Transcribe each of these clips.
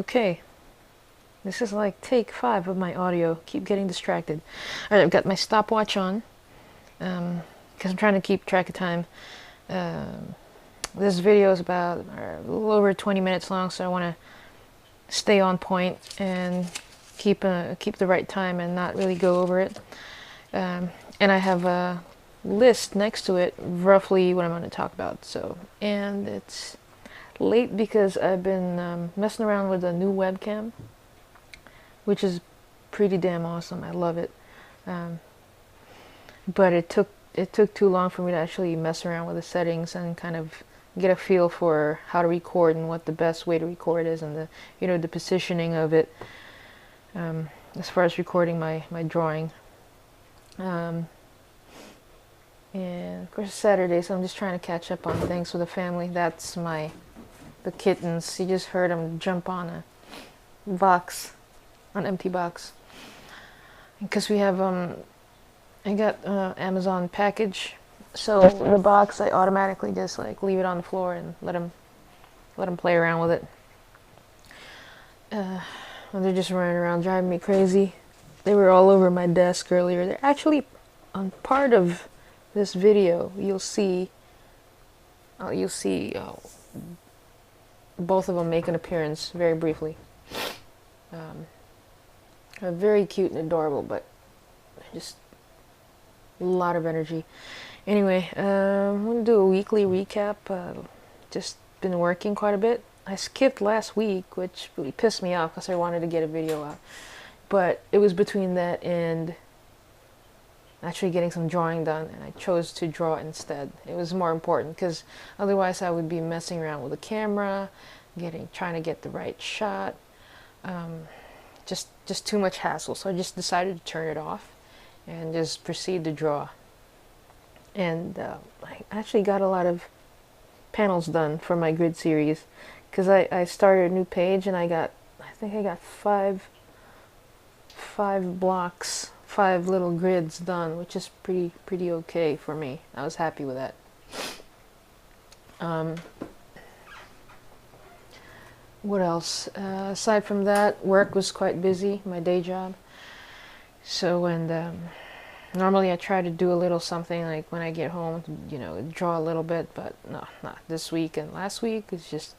Okay, this is like take 5 of my audio. Keep getting distracted. Alright, I've got my stopwatch on because I'm trying to keep track of time. Um, this video is about a little over 20 minutes long, so I want to stay on point and keep the right time and not really go over it. And I have a list next to it, roughly what I'm going to talk about. And it's late because I've been messing around with a new webcam, which is pretty damn awesome. I love it. But it took too long for me to actually mess around with the settings and kind of get a feel for how to record and what the best way to record is, and the positioning of it as far as recording my drawing. And of course it's Saturday, so I'm just trying to catch up on things with the family. That's the kittens. You just heard them jump on a box, an empty box. Because we have I got Amazon package, so the box I automatically just like leave it on the floor and let them play around with it. And they're just running around driving me crazy. They were all over my desk earlier. They're actually on part of this video. You'll see both of them make an appearance very briefly. They're very cute and adorable, but just a lot of energy. Anyway, I'm going to do a weekly recap. Just been working quite a bit. I skipped last week, which really pissed me off because I wanted to get a video out. But it was between that and actually getting some drawing done, and I chose to draw instead. It was more important because otherwise I would be messing around with the camera, trying to get the right shot. Just too much hassle. So I just decided to turn it off and just proceed to draw. And I actually got a lot of panels done for my grid series because I started a new page, and I think I got five blocks, 5 little grids done, which is pretty okay for me. I was happy with that. What else? Aside from that, work was quite busy, my day job. So, and normally I try to do a little something like when I get home, draw a little bit, but no, not this week. And last week was just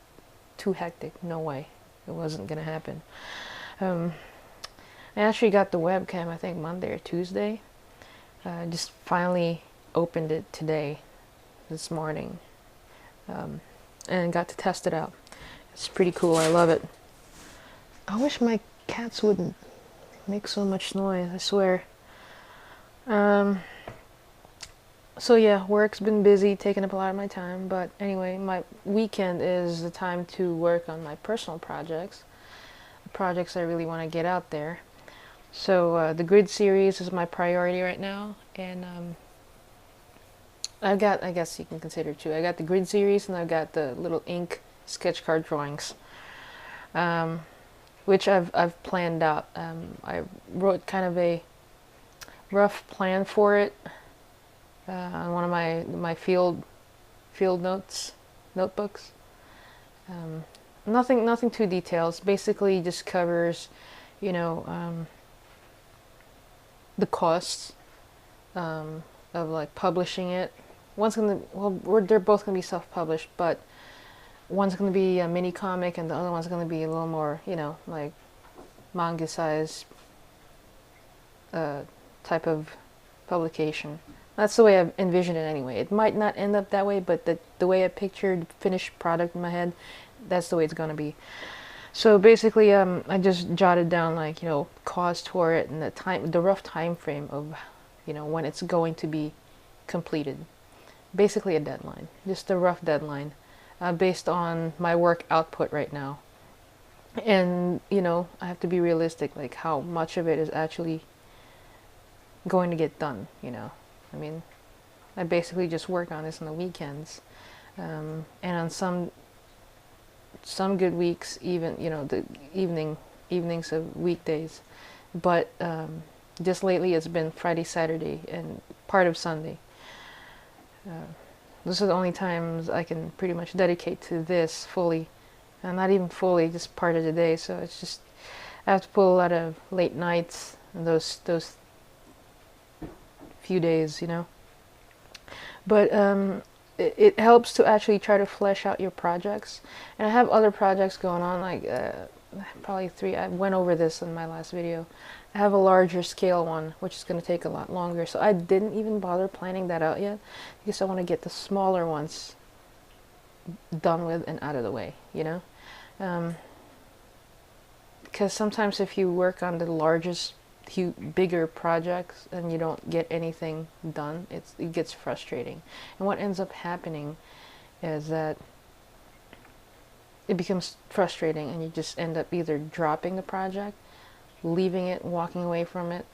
too hectic. No way. It wasn't going to happen. I actually got the webcam, I think Monday or Tuesday. Just finally opened it today, this morning, and got to test it out. It's pretty cool. I love it. I wish my cats wouldn't make so much noise, I swear. So yeah, work's been busy, taking up a lot of my time, but anyway, my weekend is the time to work on my personal projects, the projects I really want to get out there. So the grid series is my priority right now, and I guess you can consider two. I got the grid series, and I've got the little ink sketch card drawings, which I've planned out. I wrote kind of a rough plan for it on one of my field notebooks. Nothing too detailed. Basically, just covers, the costs of like publishing it. They're both gonna be self-published, but one's gonna be a mini comic, and the other one's gonna be a little more, like manga size type of publication. That's the way I've envisioned it anyway. It might not end up that way, but the way I pictured the finished product in my head, that's the way it's gonna be. So basically, I just jotted down like cost for it and the rough time frame of when it's going to be completed. Basically a deadline, just a rough deadline, based on my work output right now. And I have to be realistic, like how much of it is actually going to get done. I mean, I basically just work on this on the weekends, and on some good weeks, even the evenings of weekdays, but just lately it's been Friday, Saturday, and part of Sunday. Those are the only times I can pretty much dedicate to this fully, and not even fully, just part of the day. So it's just I have to pull a lot of late nights and those few days, you know. But it helps to actually try to flesh out your projects. And I have other projects going on, like probably 3. I went over this in my last video. I have a larger scale one, which is going to take a lot longer. So I didn't even bother planning that out yet, because I want to get the smaller ones done with and out of the way, you know. Because sometimes if you work on the largest, bigger projects and you don't get anything done, it gets frustrating. And what ends up happening is that it becomes frustrating, and you just end up either dropping the project, leaving it, walking away from it,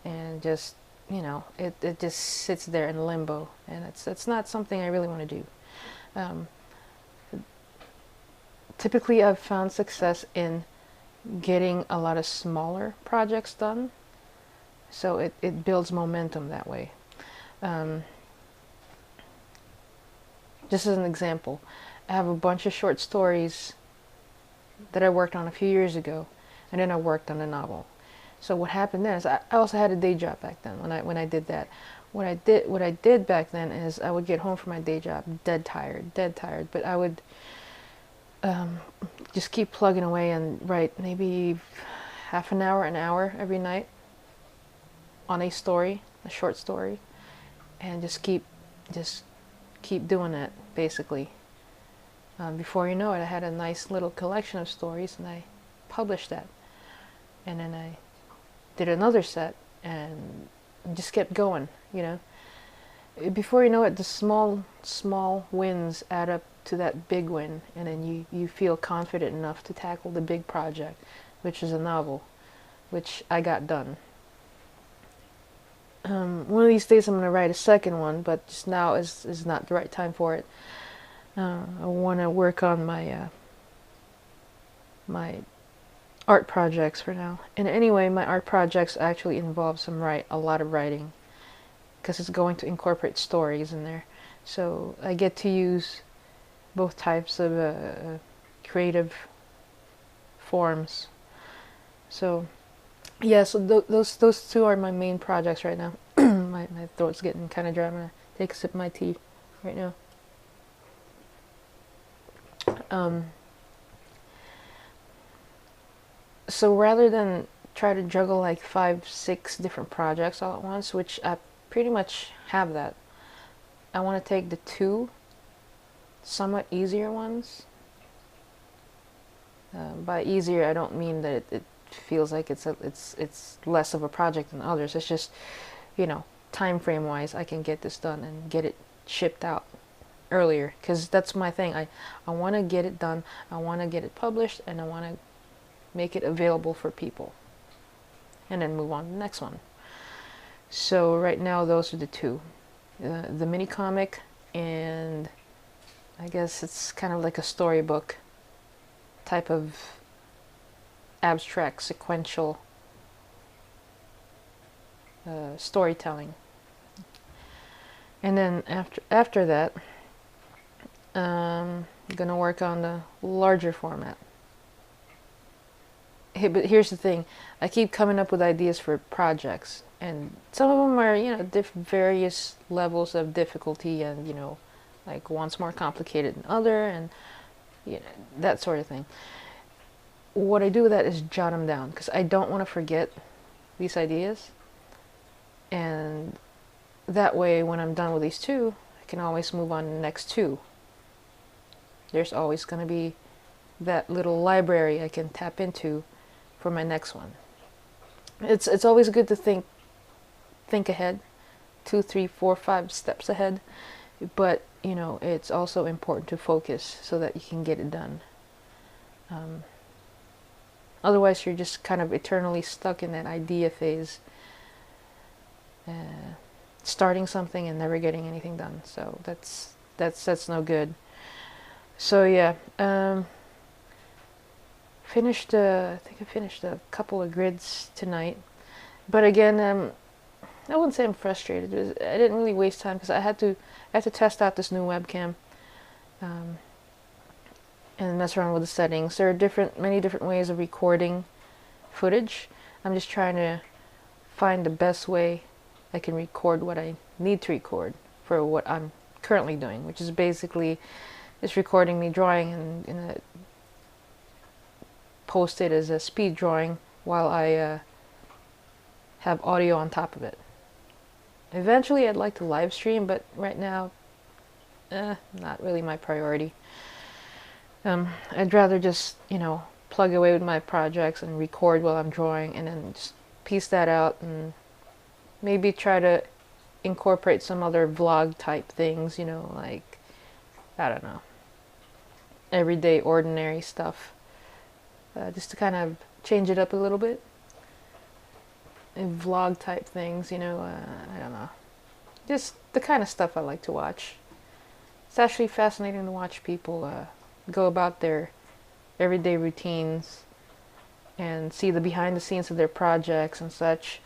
and just, you know, it just sits there in limbo, and it's not something I really want to do. Typically I've found success in getting a lot of smaller projects done, so it builds momentum that way. Just as an example, I have a bunch of short stories that I worked on a few years ago, and then I worked on a novel. So what happened then is I also had a day job back then when I did that. What I did back then is I would get home from my day job dead tired, but I would just keep plugging away and write maybe half an hour every night on a story, a short story, and just keep doing that, basically. Before you know it, I had a nice little collection of stories, and I published that. And then I did another set, and just kept going, you know. Before you know it, the small wins add up to that big win, and then you feel confident enough to tackle the big project, which is a novel, which I got done. One of these days I'm going to write a second one, but just now is not the right time for it. I want to work on my my art projects for now. And anyway, my art projects actually involve a lot of writing, because it's going to incorporate stories in there. So I get to use both types of creative forms. So yeah, so those two are my main projects right now. my throat's getting kind of dry. I'm gonna take a sip of my tea right now. So rather than try to juggle like 5-6 different projects all at once, which I pretty much have that, I want to take the 2 somewhat easier ones. By easier, I don't mean that it feels like it's less of a project than others. It's just, you know, time frame wise, I can get this done and get it shipped out earlier, because that's my thing. I want to get it done, I want to get it published, and I want to make it available for people, and then move on to the next one. So right now those are the 2, the mini comic, and I guess it's kind of like a storybook type of abstract sequential storytelling. And then after that, I'm gonna work on the larger format. But here's the thing, I keep coming up with ideas for projects, and some of them are, you know, various levels of difficulty, and, you know, like one's more complicated than other, and, you know, that sort of thing. What I do with that is jot them down, because I don't want to forget these ideas, and that way when I'm done with these 2, I can always move on to the next 2. There's always going to be that little library I can tap into for my next one. It's always good to think ahead, 2, 3, 4, 5 steps ahead, but, you know, it's also important to focus so that you can get it done. Otherwise you're just kind of eternally stuck in that idea phase, starting something and never getting anything done. So that's no good. So yeah, I think I finished a couple of grids tonight, but again, I wouldn't say I'm frustrated. I didn't really waste time, because I had to test out this new webcam, and mess around with the settings. There are many different ways of recording footage. I'm just trying to find the best way I can record what I need to record for what I'm currently doing, which is basically just recording me drawing and post it as a speed drawing while I have audio on top of it. Eventually I'd like to live stream, but right now not really my priority. I'd rather just, plug away with my projects and record while I'm drawing, and then just piece that out and maybe try to incorporate some other vlog type things, like, I don't know, everyday ordinary stuff, just to kind of change it up a little bit. And vlog type things, I don't know, just the kind of stuff I like to watch. It's actually fascinating to watch people go about their everyday routines and see the behind the scenes of their projects and such.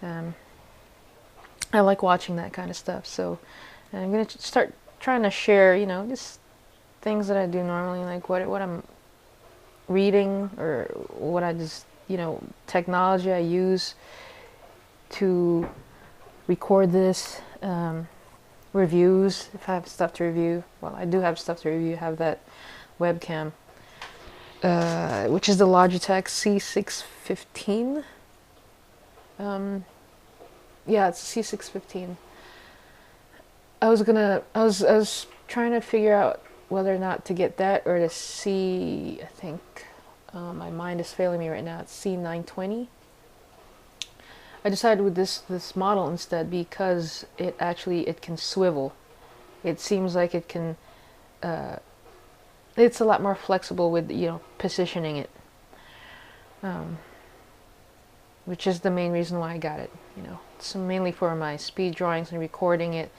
I like watching that kind of stuff, so I'm going to start trying to share, just things that I do normally, like what I'm reading, or what I just, technology I use to record this, reviews, if I have stuff to review. Well, I do have stuff to review. I have that webcam, which is the Logitech C615. Yeah, it's C615. I was trying to figure out whether or not to get that or to I think, my mind is failing me right now, it's C920. I decided with this model instead because it can swivel. It seems like it can, it's a lot more flexible with, positioning it. Which is the main reason why I got it, It's mainly for my speed drawings and recording it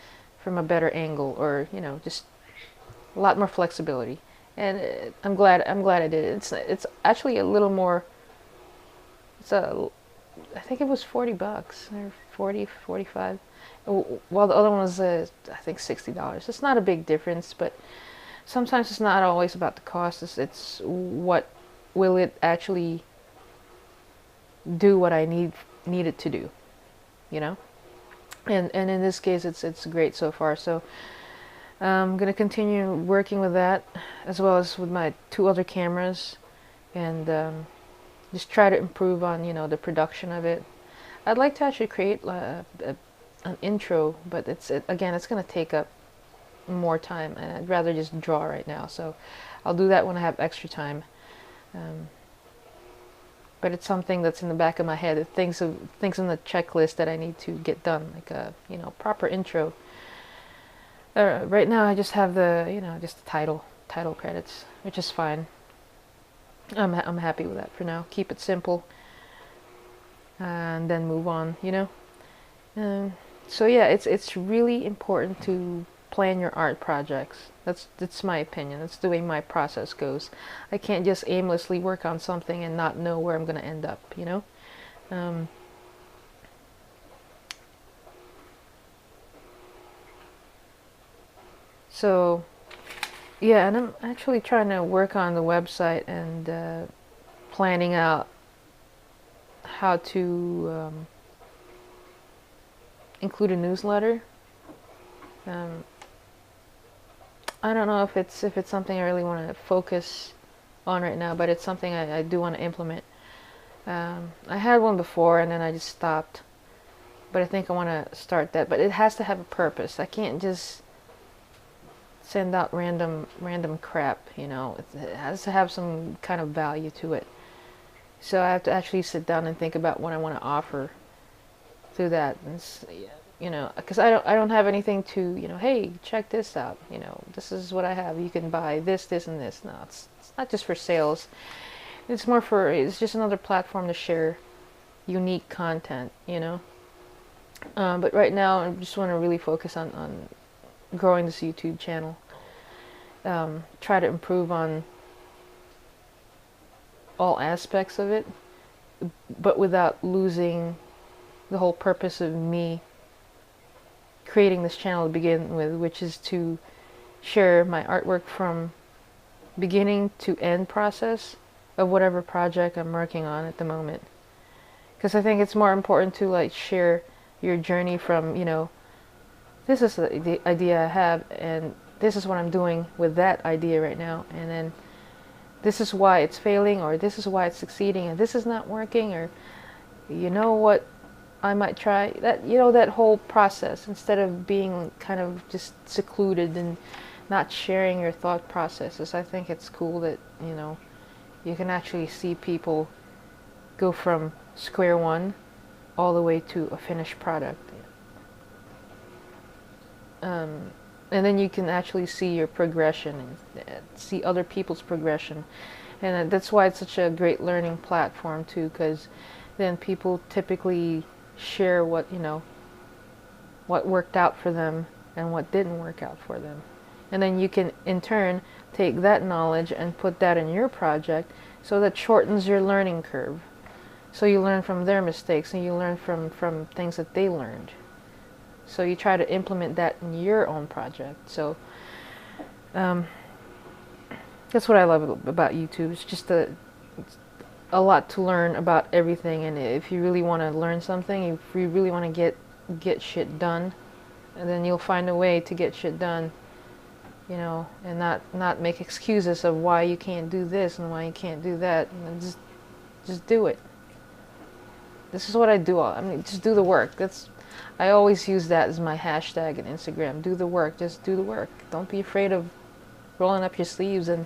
from a better angle, or, just a lot more flexibility. And I'm glad I did it. It's actually a little more, I think it was $40 or 40, 45, while the other one was I think $60. It's not a big difference, but sometimes it's not always about the cost. It's what will it actually do what I need it to do, and in this case it's great so far. So I'm gonna continue working with that, as well as with my 2 other cameras, and just try to improve on the production of it. I'd like to actually create an intro, but again, it's gonna take up more time, and I'd rather just draw right now. So I'll do that when I have extra time. But it's something that's in the back of my head. Things in the checklist that I need to get done, like a proper intro. Right now I just have the just the title credits, which is fine. I'm happy with that for now. Keep it simple, and then move on. So yeah, it's really important to plan your art projects. That's my opinion. That's the way my process goes. I can't just aimlessly work on something and not know where I'm going to end up, So yeah, and I'm actually trying to work on the website and planning out how to include a newsletter. I don't know if it's something I really want to focus on right now, but it's something I do want to implement. I had one before and then I just stopped, but I think I want to start that. But it has to have a purpose. I can't just send out random crap, It has to have some kind of value to it. So I have to actually sit down and think about what I want to offer through that. And because I don't have anything to, hey, check this out, this is what I have, you can buy this, and this. No, it's not just for sales. It's just another platform to share unique content, But right now I just want to really focus on growing this YouTube channel. Try to improve on all aspects of it, but without losing the whole purpose of me creating this channel to begin with, which is to share my artwork from beginning to end process of whatever project I'm working on at the moment. Because I think it's more important to like share your journey from, you know, this is the idea I have, and this is what I'm doing with that idea right now, and then this is why it's failing, or this is why it's succeeding, and this is not working, or you know what, I might try that, you know, that whole process, instead of being kind of just secluded and not sharing your thought processes. I think it's cool that, you know, you can actually see people go from square one all the way to a finished product. And then you can actually see your progression and see other people's progression. And that's why it's such a great learning platform too, because then people typically share what, you know, what worked out for them and what didn't work out for them. And then you can in turn take that knowledge and put that in your project, so that shortens your learning curve. So you learn from their mistakes, and you learn from things that they learned. So you try to implement that in your own project. So that's what I love about YouTube. It's just a lot to learn about everything. And if you really want to learn something, if you really want to get shit done, and then you'll find a way to get shit done, you know, and not make excuses of why you can't do this and why you can't do that. And just do it. This is what I do. I mean, just do the work. I always use that as my hashtag on Instagram. Do the work. Just do the work. Don't be afraid of rolling up your sleeves and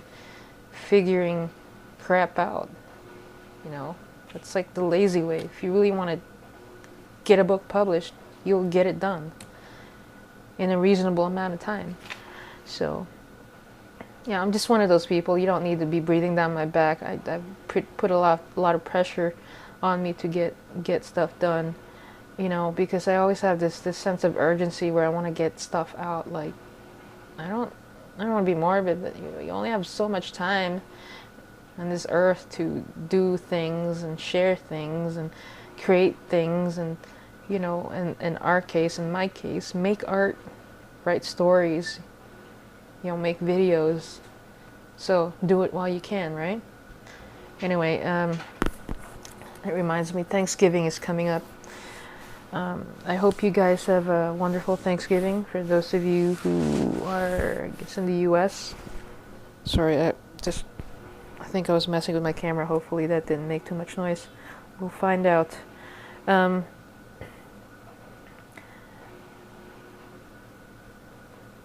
figuring crap out. You know, it's like the lazy way. If you really want to get a book published, you'll get it done in a reasonable amount of time. So, yeah, I'm just one of those people. You don't need to be breathing down my back. I've put a lot of pressure on me to get stuff done. You know, because I always have this sense of urgency where I want to get stuff out. Like, I don't want to be morbid, but you only have so much time on this earth to do things and share things and create things, and, you know, in our case, in my case, make art, write stories, you know, make videos. So do it while you can, right? Anyway, it reminds me, Thanksgiving is coming up. I hope you guys have a wonderful Thanksgiving. For those of you who are, I guess, in the U.S. Sorry, I think I was messing with my camera. Hopefully that didn't make too much noise. We'll find out.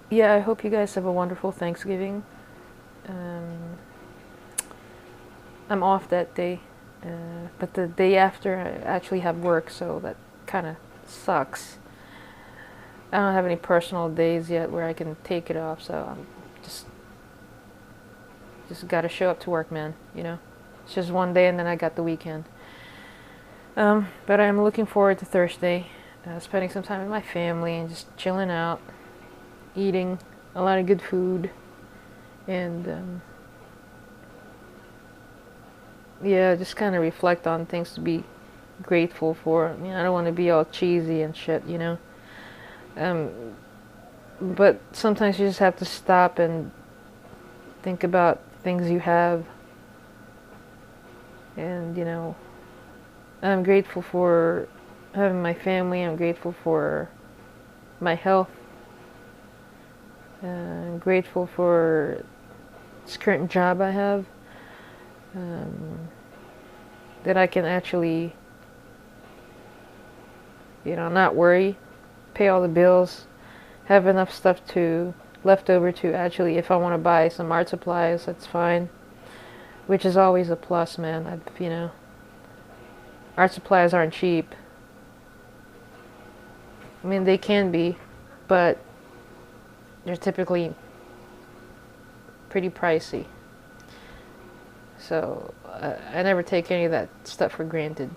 Yeah, I hope you guys have a wonderful Thanksgiving. I'm off that day, but the day after I actually have work, so that kind of sucks. I don't have any personal days yet where I can take it off, so I'm just gotta show up to work, man, you know. It's just one day and then I got the weekend. But I'm looking forward to Thursday, spending some time with my family and just chilling out, eating a lot of good food, and yeah, just kind of reflect on things to be grateful for. I mean, I don't want to be all cheesy and shit, you know. But sometimes you just have to stop and think about things you have. And, you know, I'm grateful for having my family. I'm grateful for my health. I'm grateful for this current job I have. That I can actually, you know, not worry, pay all the bills, have enough stuff left over to actually, if I want to buy some art supplies, that's fine, which is always a plus, man. You know, art supplies aren't cheap. I mean, they can be, but they're typically pretty pricey. So I never take any of that stuff for granted.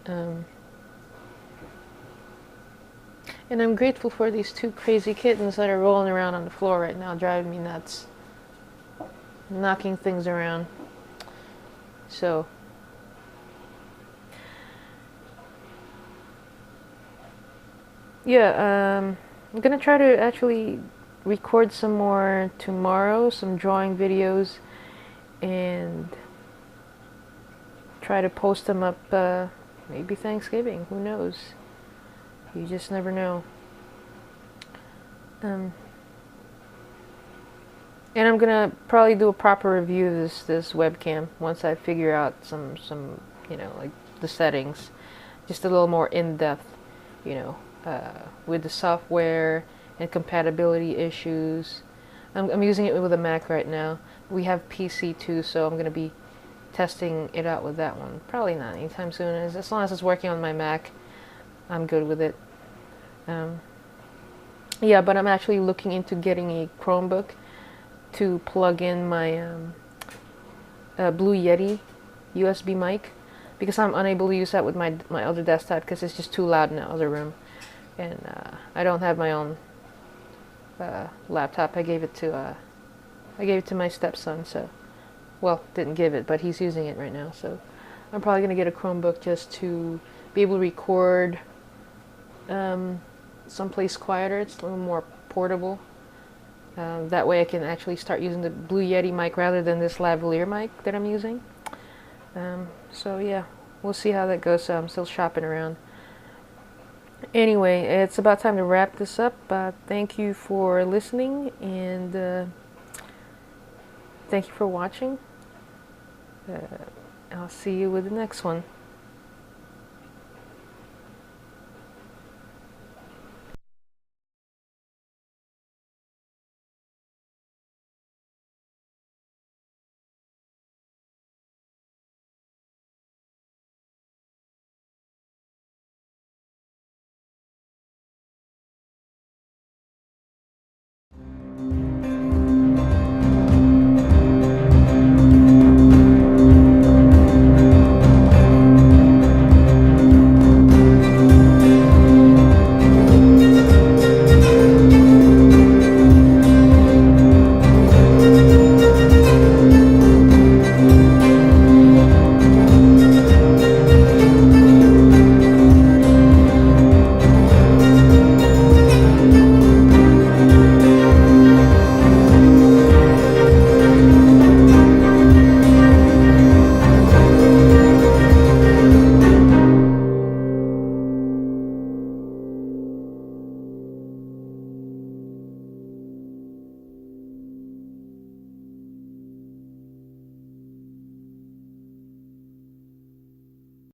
And I'm grateful for these two crazy kittens that are rolling around on the floor right now, driving me nuts, knocking things around. So, yeah, I'm gonna try to actually record some more tomorrow, some drawing videos, and try to post them up maybe Thanksgiving, who knows? You just never know. And I'm gonna probably do a proper review of this webcam once I figure out some like the settings, just a little more in depth, with the software and compatibility issues. I'm using it with a Mac right now. We have PC too, so I'm gonna be testing it out with that one. Probably not anytime soon. As long as it's working on my Mac, I'm good with it. Yeah, but I'm actually looking into getting a Chromebook to plug in my Blue Yeti USB mic, because I'm unable to use that with my other desktop because it's just too loud in the other room, and I don't have my own laptop. I gave it to my stepson, so well, didn't give it, but he's using it right now. So I'm probably gonna get a Chromebook just to be able to record someplace quieter. It's a little more portable. That way I can actually start using the Blue Yeti mic rather than this lavalier mic that I'm using. So yeah, we'll see how that goes. I'm still shopping around. Anyway, it's about time to wrap this up. Thank you for listening, and thank you for watching. I'll see you with the next one.